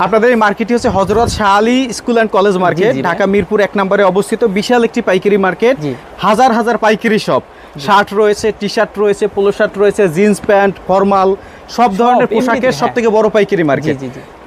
আপনাদের এই মার্কেটটি হচ্ছে হযরত Shah Ali school and college market, Dhaka Mirpur 1 নম্বরে অবস্থিত। বিশাল একটি পাইকারি মার্কেট, হাজার হাজার পাইকারি শপ। শার্ট রয়েছে, টি শার্ট রয়েছে, পোলো শার্ট রয়েছে, জিন্স প্যান্ট, ফর্মাল সব ধরনের পোশাকের সবথেকে বড় পাইকারি মার্কেট।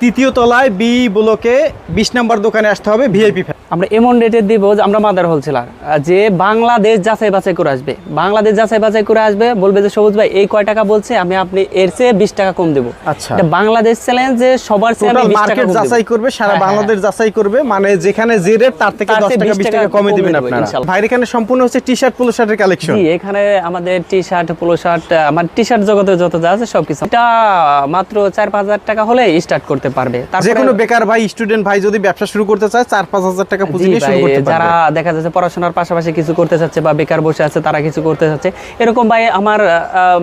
তৃতীয় তলায় বি ব্লকে 20 নম্বর দোকানে আসতে হবে, ভিআইপি। আমরা এমন রেটে দিব যে আমরা মাদার হোলসেলার, যে বাংলাদেশ যাচাই বাছাই করে আসবে, বাংলাদেশ যাচাই বাছাই করে আসবে, বলবে যে সবুজ ভাই এই কয় টাকা বলছে, আমি আপনি এর চেয়ে 20 টাকা কম দেব। আচ্ছা, এটা বাংলাদেশ চ্যালেঞ্জ, যে সবার চেয়ে আমি 20 টাকা মার্কেট যাচাই করবে, সারা বাংলাদেশ যাচাই করবে, মানে যেখানে যে রেট তার থেকে 10 টাকা 20 টাকা কমে দিবেন আপনারা। ভাই এখানে সম্পূর্ণ হচ্ছে টি শার্ট পোলো শার্টের কালেকশন। জি, এখানে আমাদের টি শার্ট পোলো শার্ট, আমার টি শার্ট জগতে যত যা আছে সবকিছু, এটা মাত্র 4-5 হাজার টাকা হলে স্টার্ট করতে পারবে। যে কোনো বেকার ভাই, স্টুডেন্ট ভাই যদি ব্যবসা শুরু করতে চায় 4-5 হাজার টাকা পুঁজি নিয়ে শুরু করতে পারবে। যারা দেখা যাচ্ছে পড়াশোনার পাশাপাশি কিছু করতে চাচ্ছে বা বেকার বসে আছে, তারা কিছু করতে চাচ্ছে, এরকম ভাই আমার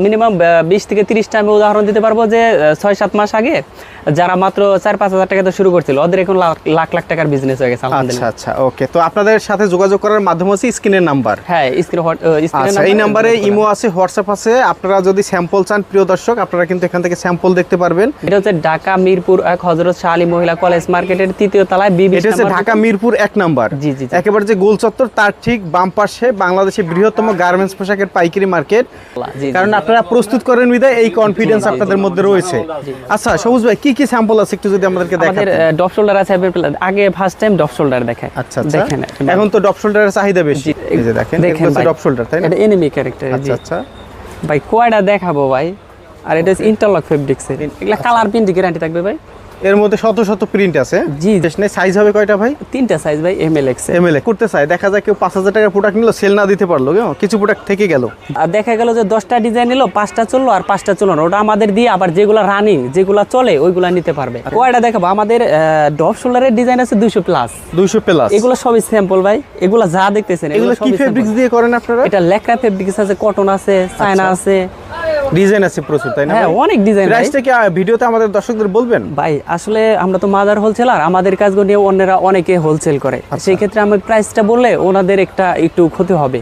মিনিমাম 20 থেকে 30টা আমি উদাহরণ দিতে পারবো, যে 6-7 মাস আগে যারা মাত্র 4-5 হাজার টাকা শুরু করছিল, ওদের এখন লাখ লাখ টাকার বিজনেস হয়ে গেছে আলহামদুলিল্লাহ। আচ্ছা, ওকে। তো আপনাদের সাথে যোগাযোগ করার মাধ্যম হচ্ছে স্ক্রিনের নাম্বার। হ্যাঁ, আচ্ছা, এই নাম্বারে ইমো আছে, হোয়াটসঅ্যাপ আছে। আপনারা যদি স্যাম্পল চান প্রিয় দর্শক, আপনারা কিন্তু এখান থেকে স্যাম্পল দেখতে পারবেন। এটা হচ্ছে ঢাকা মিরপুর 1 হযরত শাহ আলী মহিলা কলেজ মার্কেটের 3য় তলায় এটা হচ্ছে ঢাকা মিরপুর 1 নাম্বার। জি, একেবারে যে গোল চত্বর তার ঠিক বাম পাশে বাংলাদেশের বৃহত্তম গার্মেন্টস পোশাকের পাইকারি মার্কেট। কারণ আপনারা প্রস্তুত করেন বিধায় এই কনফিডেন্স আপনাদের মধ্যে রয়েছে। আচ্ছা সবুজ ভাই, কি কি স্যাম্পল আছে একটু যদি আমাদেরকে দেখান। আমাদের ডপ শোল্ডার আছে, আগে ফার্স্ট টাইম ডপ শোল্ডার দেখায়। আচ্ছা, দেখেন এখন তো ডপ শোল্ডারের চাহিদা বেশি। এই যে দেখেন, এটা ডপ শোল্ডার, তাই না? এটা এনিমি ক্যারেক্টার। আচ্ছা ভাই কয়টা দেখাবো ভাই। আর এটা ইন্টারলক ফেব্রিক্সের, এগুলা কালার প্রিন্ট গ্যারান্টি থাকবে ভাই। এর মধ্যে শত শত প্রিন্ট আছে। জি, সাইজ হবে কয়টা ভাই? 3টা সাইজ ভাই, এমএল এক্সেল। করতে চাই, দেখা যায় কেউ 5000 টাকার প্রোডাক্ট নিল, সেল না দিতে পারলো, কিছু প্রোডাক্ট থেকে গেল। আর দেখা গেল যে 10টা ডিজাইন নিল, 5টা চললো আর 5টা চললো না, ওটা আমাদের দিয়ে আবার যেগুলো রানিং, যেগুলো চলে ওইগুলা নিতে পারবে। কয়টা দেখাবো, আমাদের ডপ শোল্ডারের ডিজাইন আছে 200 প্লাস। এগুলো সবই স্যাম্পল ভাই, এগুলো যা দেখতেছেন এগুলো কি ফেব্রিক্স দিয়ে করেন আপনারা? এটা লেকরা ফেব্রিক্স আছে, কটন আছে, চায়না আছে, ডিজাইন আছে প্রচুর, তাই না? হ্যাঁ, অনেক ডিজাইন। প্রাইসটা কি ভিডিওতে আমাদের দর্শকদের বলবেন? ভাই আসলে আমরা তো মাদার হোলসেলার, আমাদের কাজগুলো নিয়ে অন্যরা অনেকে হোলসেল করে, সেই ক্ষেত্রে আমি প্রাইসটা বললে ওনাদের একটু ক্ষতি হবে।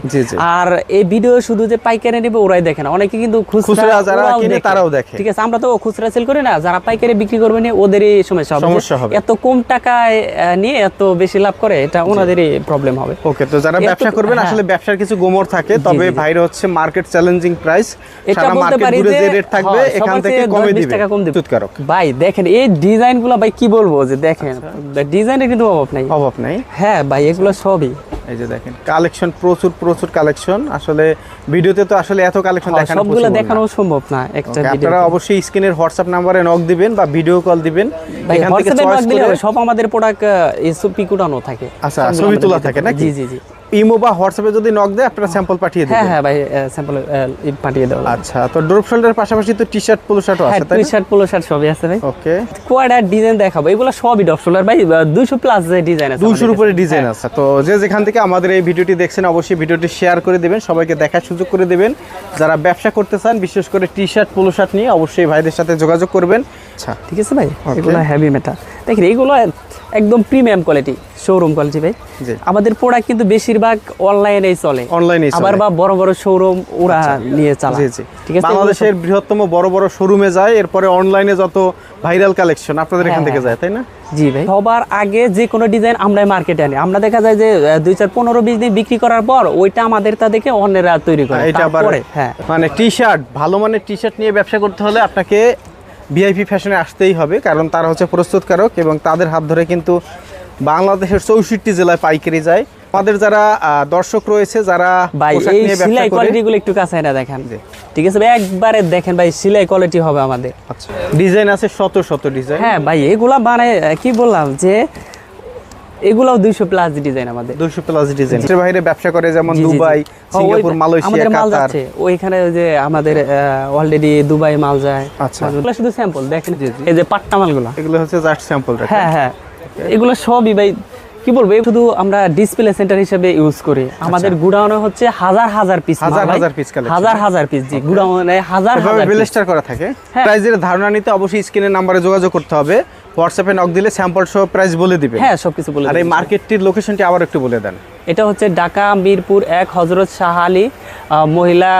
আর এই ভিডিও শুধু যে পাইকারি নেবে ওরাই দেখে না, অনেকে কিন্তু খুচরা যারা কিনে তারাও দেখে। ঠিক আছে, আমরা তো খুচরা সেল করি না, যারা পাইকারি বিক্রি করবে না ওদেরই সমস্যা হবে। এত কম টাকায় নিয়ে এত বেশি লাভ করে, এটা ওনাদেরই প্রবলেম হবে। ওকে, তো যারা ব্যবসা করবেন আসলে ব্যবসার কিছু গোমর থাকে, তবে ভাইরা হচ্ছে মার্কেট চ্যালেঞ্জিং প্রাইস, সারা মার্কেট ঘুরে যে রেট থাকবে এখান থেকে কমে দিবে। 20 টাকা কম দিবে। তুৎকারক ভাই দেখেন এই ডিজাইনগুলো ভাই কি বলবো, যে দেখেন ডিজাইনের কিন্তু অভাব নাই। হ্যাঁ ভাই, এগুলো সবই এই যে দেখেন কালেকশন, প্রচুর কালেকশন। আসলে ভিডিওতে তো আসলে এত কালেকশন দেখানো সবগুলো দেখানো সম্ভব না একটা ভিডিও। আপনারা অবশ্যই স্ক্রিনের হোয়াটসঅ্যাপ নম্বরে নক দিবেন বা ভিডিও কল দিবেন, এখান থেকে চয়েস করে সব আমাদের প্রোডাক্ট এসপি কোডানো থাকে। আচ্ছা, ছবি তোলা থাকে নাকি? জি। ইমো বা হোয়াটসঅ্যাপে যদি নক দেয় আপনারা স্যাম্পল পাঠিয়ে দিবেন। হ্যাঁ ভাই, স্যাম্পল পাঠিয়ে দাও। আচ্ছা, তো ড্রপ শোল্ডারের পাশাপাশি তো টি শার্ট পোলো শার্টও আছে, তাই না? টি শার্ট পোলো শার্ট সবই আছে ভাই। ওকে, কোয়াডার ডিজাইন দেখাবো, এগুলো সবই ড্রপ শোল্ডার ভাই, 200 প্লাস যে ডিজাইন আছে, 200 এর উপরে ডিজাইন আছে। তো যে যেখান থেকে আমাদের এই ভিডিওটি দেখছেন অবশ্যই ভিডিওটি শেয়ার করে দিবেন, সবাইকে দেখার সুযোগ করে দিবেন। যারা ব্যবসা করতে চান বিশেষ করে টি শার্ট পোলো শার্ট নিয়ে অবশ্যই ভাইদের সাথে যোগাযোগ করবেন। আচ্ছা, ঠিক আছে ভাই, এগুলো হেভি মেটাল। দেখেন এগুলো একদম প্রিমিয়াম কোয়ালিটি, শোরুম কোয়ালিটি ভাই। আমাদের প্রোডাক্ট কিন্তু বেশিরভাগ অনলাইনেই চলে, আবার বা বড় বড় শোরুম ওরা নিয়ে চালায়। ঠিক আছে, বাংলাদেশের বৃহত্তম বড় বড় শোরুমে যায়, এরপরে অনলাইনে যত ভাইরাল কালেকশন আপনাদের এখান থেকে যায়, তাই না? জি ভাই, সবার আগে যে কোনো ডিজাইন আমরা মার্কেটে আনি, আমরা দেখা যায় যে 2-4-15-20 দিন বিক্রি করার পর ওইটা আমাদের তা দেখে অন্যরা তৈরি করে। এটা আবার মানে টি শার্ট, ভালো মানের টি শার্ট নিয়ে ব্যবসা করতে হলে আপনাকে ভিআইপি ফ্যাশনে আসতেই হবে, কারণ তারা হচ্ছে প্রস্তুতকারক এবং তাদের হাত ধরে কিন্তু বাংলাদেশের 64 জেলায় পাইকারি যায়। আমাদের যারা দর্শক রয়েছে যারা পোশাক নিয়ে ব্যবসা করে, কোয়ালিটিগুলো একটু কাছে এনে দেখেন। ঠিক আছে ভাই, একবারে দেখেন ভাই, সেলাই কোয়ালিটি হবে আমাদের। আচ্ছা, ডিজাইন আছে শত ডিজাইন। হ্যাঁ ভাই, এগুলা মানে কি বললাম যে এগুলাও 200 প্লাস ডিজাইন, আমাদের 200 প্লাস ডিজাইন। এর বাইরে ব্যবসা করে যেমন দুবাই, সিঙ্গাপুর, মালয়েশিয়া, কাতার। ওইখানে যে আমাদের অলরেডি দুবাই মাল যায়। আচ্ছা, এগুলো শুধু স্যাম্পল দেখেন, এই যে পাট্টা মালগুলো, এগুলো হচ্ছে জাস্ট স্যাম্পল। হ্যাঁ, এগুলো সবই ভাই কি বলবো, শুধু আমরা ডিসপ্লে সেন্টার হিসেবে ইউজ করি। আমাদের গুডাউনে হচ্ছে হাজার পিস, হাজার পিস। জি, গুডাউনে হাজার রেজিস্টার করা থাকে। প্রাইজের ধারণা নিতে অবশ্যই স্ক্রিনের নম্বরে যোগাযোগ করতে হবে, হোয়াটসঅ্যাপে নক দিলে স্যাম্পল সহ প্রাইস বলে দিবেন। হ্যাঁ, সবকিছু বলে। আর এই মার্কেটটির লোকেশনটি আবার একটু বলে দেন। এটা হচ্ছে ঢাকা মিরপুর 1 হযরত Shah Ali Mohila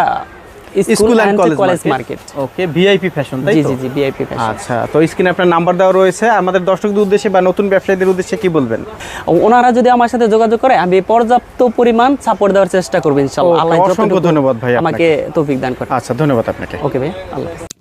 school and college market. Okay, VIP fashion, তাই জি তো? জি জি, ভিআইপি ফ্যাশন। আচ্ছা, তো স্ক্রিনে আপনার নাম্বার দেওয়া রয়েছে, আমাদের দর্শকদের উদ্দেশ্যে বা নতুন ব্যবসায়ীদের উদ্দেশ্যে কি বলবেন? ওনারা যদি আমার সাথে যোগাযোগ করে, আমি পর্যাপ্ত পরিমাণ সাপোর্ট দেওয়ার চেষ্টা করব ইনশাআল্লাহ। আল্লাহ অসংখ্য ধন্যবাদ ভাই, আমাকে তৌফিক দান করে। আচ্ছা, ধন্যবাদ আপনাকে। ওকে ভাই, আল্লাহ হাফেজ।